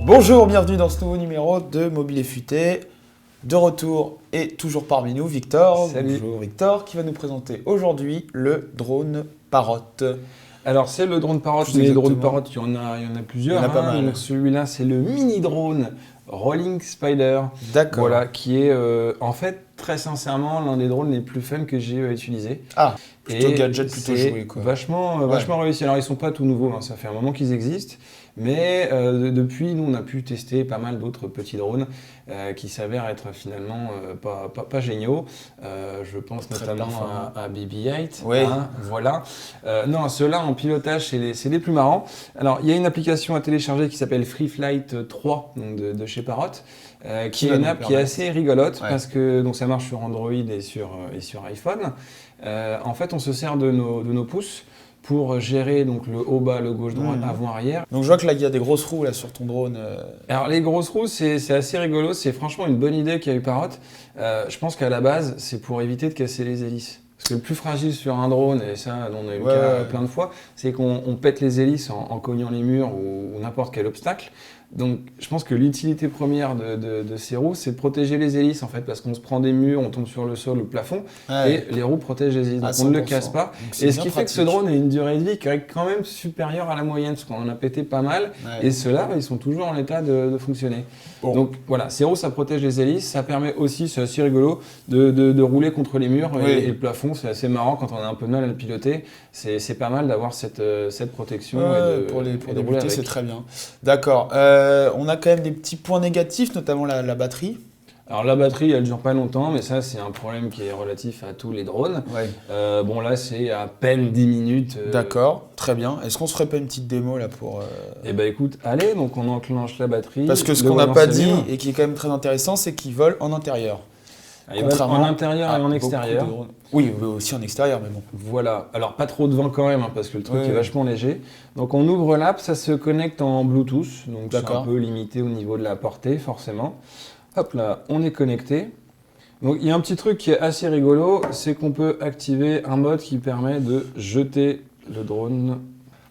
Bonjour, bienvenue dans ce nouveau numéro de Mobile et Futé. De retour et toujours parmi nous, Victor. Salut. Bonjour Victor, qui va nous présenter aujourd'hui le drone Parrot. Alors c'est le drone Parrot, Plus mais les exactement. drones Parrot, il y en a plusieurs. Il y en a pas mal. Donc celui-là, c'est le mini drone Rolling Spider. D'accord. Voilà, qui est en fait très sincèrement l'un des drones les plus fun que j'ai utilisé. Ah, plutôt Et gadget, plutôt c'est joué quoi. Vachement réussi. Alors ils sont pas tout nouveaux, hein, ça fait un moment qu'ils existent. Mais depuis, nous, on a pu tester pas mal d'autres petits drones qui s'avèrent être finalement pas géniaux. Je pense Très notamment performant. à BB-8. Oui. Hein, voilà. Non, ceux-là en pilotage, c'est les plus marrants. Alors, il y a une application à télécharger qui s'appelle Free Flight 3 donc de chez Parrot. Qui est une app qui est assez rigolote parce que donc ça marche sur Android et sur iPhone. En fait, on se sert de nos pouces pour gérer donc le haut, bas, le gauche, droite, avant, arrière. Donc je vois que là il y a des grosses roues là sur ton drone. Alors les grosses roues, c'est assez rigolo, c'est franchement une bonne idée qu'a eu Parrot. Je pense qu'à la base, c'est pour éviter de casser les hélices. Parce que le plus fragile sur un drone, et ça on a eu le cas plein de fois, c'est qu'on pète les hélices en cognant les murs ou n'importe quel obstacle. Donc je pense que l'utilité première de ces roues, c'est de protéger les hélices en fait, parce qu'on se prend des murs, on tombe sur le sol, le plafond, et les roues protègent les hélices, donc on ne le casse pas. Et ce qui fait que ce drone a une durée de vie qui est quand même supérieure à la moyenne, parce qu'on en a pété pas mal, et ceux-là, ils sont toujours en état de fonctionner. Bon. Donc voilà, ces roues, ça protège les hélices, ça permet aussi, c'est assez rigolo, de rouler contre les murs et le plafond, c'est assez marrant quand on a un peu de mal à le piloter, c'est pas mal d'avoir cette protection. Pour débuter, c'est très bien. D'accord. On a quand même des petits points négatifs, notamment la batterie. Alors la batterie, elle dure pas longtemps, mais ça c'est un problème qui est relatif à tous les drones. Ouais. Bon là c'est à peine 10 minutes. D'accord, très bien. Est-ce qu'on se ferait pas une petite démo là pour... Eh ben écoute, allez, donc on enclenche la batterie. Parce que ce qu'on n'a pas dit et qui est quand même très intéressant, c'est qu'ils volent en intérieur. En intérieur et en extérieur. Oui, aussi en extérieur, mais bon. Voilà, alors pas trop de vent quand même, hein, parce que le truc est vachement léger. Donc on ouvre l'app, ça se connecte en Bluetooth, donc c'est un peu limité au niveau de la portée forcément. Hop là, on est connecté. Donc il y a un petit truc qui est assez rigolo, c'est qu'on peut activer un mode qui permet de jeter le drone.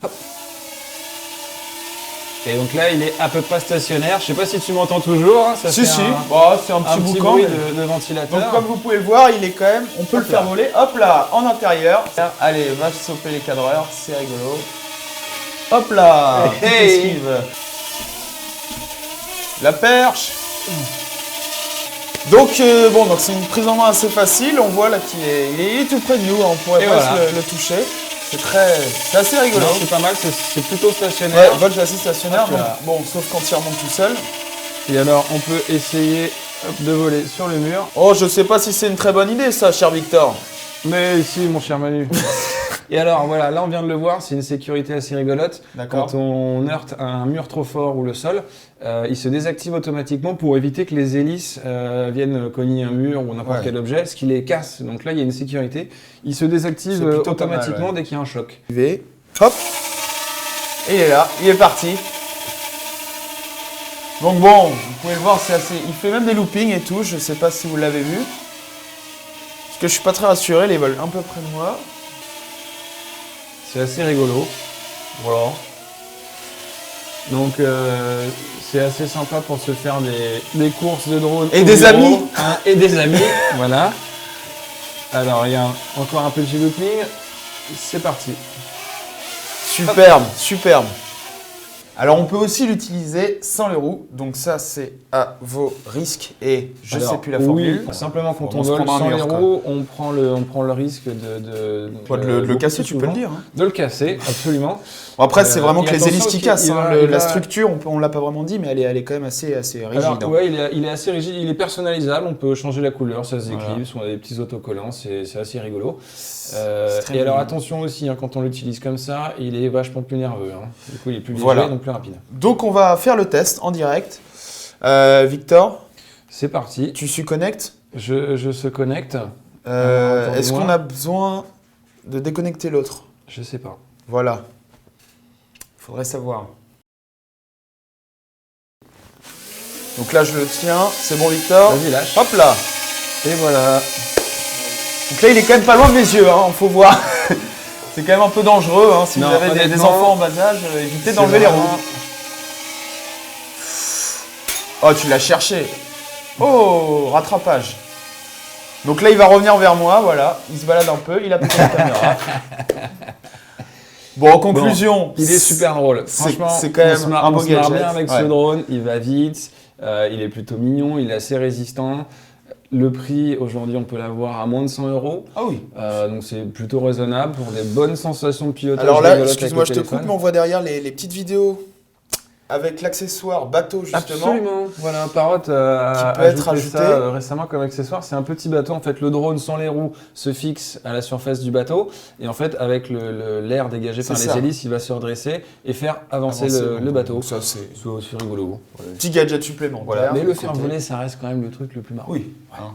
Hop. Et donc là, il est à peu près stationnaire. Je sais pas si tu m'entends toujours. Ça si. C'est un petit boucan bruit de ventilateur. Donc comme vous pouvez le voir, il est quand même. On peut le faire voler. Hop là, en intérieur. Allez, va choper les cadreurs, c'est rigolo. Hop là. Esquive. La perche. Donc donc c'est une prise en main assez facile. On voit là qu'il est tout près de nous. On pourrait pas le toucher. C'est assez rigolo. C'est pas mal, c'est plutôt stationnaire. Ouais, vol assez stationnaire. Donc, bon, sauf quand il remonte tout seul. Et alors, on peut essayer de voler sur le mur. Oh, je sais pas si c'est une très bonne idée, ça, cher Victor. Mais si, mon cher Manu. Et alors, voilà, là, on vient de le voir, c'est une sécurité assez rigolote. Quand on heurte un mur trop fort ou le sol, il se désactive automatiquement pour éviter que les hélices viennent cogner un mur ou n'importe quel objet, ce qui les casse. Donc là, il y a une sécurité. Il se désactive automatiquement dès qu'il y a un choc. Hop. Et il est là, il est parti. Donc bon, vous pouvez le voir, c'est assez... Il fait même des loopings et tout, je sais pas si vous l'avez vu. Parce que je suis pas très rassuré, les volent un peu près de moi. C'est assez rigolo. Voilà. Donc c'est assez sympa pour se faire des courses de drone. Et des amis. Hein, et des amis, voilà. Alors il y a encore un petit looping. C'est parti. Superbe, superbe. Alors on peut aussi l'utiliser sans les roues, donc ça c'est à vos risques et je sais plus la formule. Oui, simplement quand on vole sans les roues, on prend le risque de le casser, tu peux le dire. Hein. De le casser, absolument. Bon, après c'est vraiment que les hélices qui cassent, la structure on l'a pas vraiment dit mais elle est quand même assez rigide. Alors, ouais, il est assez rigide, il est personnalisable, on peut changer la couleur, ça se déclipse, on a des petits autocollants, c'est assez rigolo. Et alors attention aussi, hein, quand on l'utilise comme ça, il est vachement plus nerveux. Hein. Du coup il est plus léger, donc plus rapide. Donc on va faire le test en direct. Victor, c'est parti. Tu se connectes? Je se connecte. Est-ce qu'on a besoin de déconnecter l'autre? Je sais pas. Voilà. Faudrait savoir. Donc là je le tiens, c'est bon Victor? Vas-y lâche. Hop là. Et voilà. Donc là il est quand même pas loin de mes yeux, hein, faut voir. C'est quand même un peu dangereux, hein, si vous avez des enfants en bas âge, évitez d'enlever les roues. Oh, tu l'as cherché. Oh, rattrapage. Donc là, il va revenir vers moi, voilà. Il se balade un peu, il a pris la caméra. Bon, en conclusion... Bon, il est super drôle. Franchement, c'est quand même un beau gadget. On se marre bien avec ce drone, il va vite, il est plutôt mignon, il est assez résistant. Le prix, aujourd'hui, on peut l'avoir à moins de 100 €. Ah oui. Donc c'est plutôt raisonnable pour des bonnes sensations de pilotage. Alors là, excuse-moi, je te coupe, mais on voit derrière les petites vidéos avec l'accessoire bateau, justement. Absolument. Voilà, Parrot a ajouté ça récemment comme accessoire. C'est un petit bateau. En fait, le drone sans les roues se fixe à la surface du bateau. Et en fait, avec l'air dégagé par les hélices, il va se redresser et faire avancer le bateau. Ça, c'est aussi rigolo. Petit gadget supplémentaire. Voilà. Mais le faire voler, ça reste quand même le truc le plus marrant. Oui. Hein.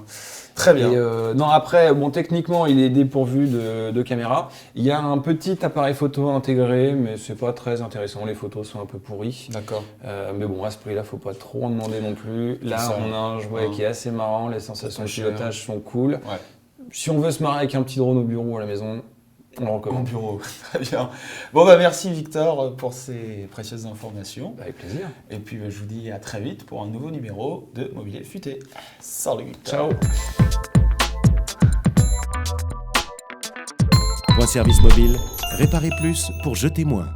Très bien. Et non, après, bon, techniquement, il est dépourvu de caméra. Il y a un petit appareil photo intégré, mais c'est pas très intéressant. Les photos sont un peu pourries. D'accord. Mais bon, à ce prix-là, faut pas trop en demander non plus. Là, on a un jouet qui est assez marrant. Les sensations de pilotage sont cool. Ouais. Si on veut se marrer avec un petit drone au bureau ou à la maison, on le recommande. Au bureau, très bien. Bon, bah merci Victor pour ces précieuses informations. Avec plaisir. Et puis je vous dis à très vite pour un nouveau numéro de Mobilier Futé. Salut Victor. Ciao. Point Service Mobile, réparez plus pour jeter moins.